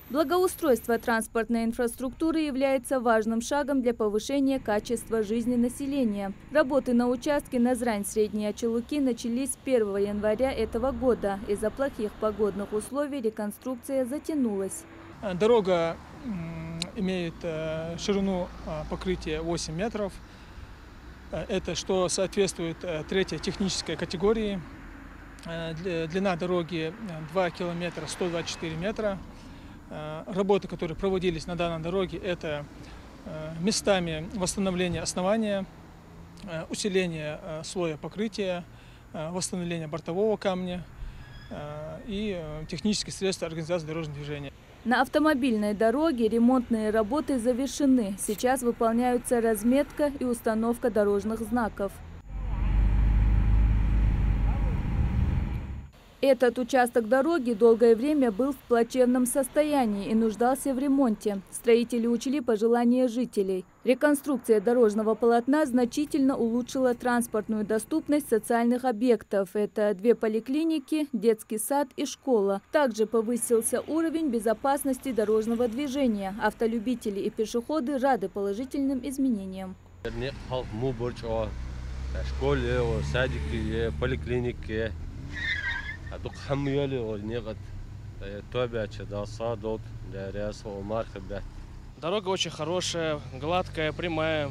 Благоустройство транспортной инфраструктуры является важным шагом для повышения качества жизни населения. Работы на участке Назрань-Средние Очелуки начались с 1 января этого года. Из-за плохих погодных условий реконструкция затянулась. Дорога имеет ширину покрытия 8 метров. Это что соответствует третьей технической категории. Длина дороги 2 километра 124 метра. Работы, которые проводились на данной дороге, это местами восстановление основания, усиление слоя покрытия, восстановление бортового камня и технические средства организации дорожного движения. На автомобильной дороге ремонтные работы завершены. Сейчас выполняются разметка и установка дорожных знаков. Этот участок дороги долгое время был в плачевном состоянии и нуждался в ремонте. Строители учли пожелания жителей. Реконструкция дорожного полотна значительно улучшила транспортную доступность социальных объектов. Это 2 поликлиники, детский сад и школа. Также повысился уровень безопасности дорожного движения. Автолюбители и пешеходы рады положительным изменениям. Дорога очень хорошая, гладкая, прямая,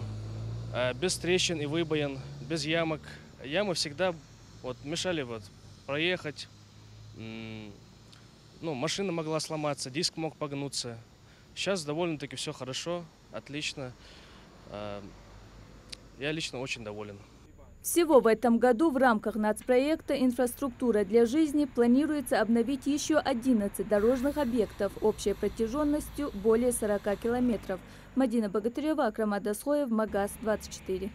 без трещин и выбоин, без ямок. Ямы всегда мешали проехать. Машина могла сломаться, диск мог погнуться. Сейчас довольно-таки все хорошо, отлично. Я лично очень доволен. Всего в этом году в рамках нацпроекта «Инфраструктура для жизни» планируется обновить еще 11 дорожных объектов общей протяженностью более 40 километров. Мадина Богатырева, Акрам Адасхоев, Магаз 24.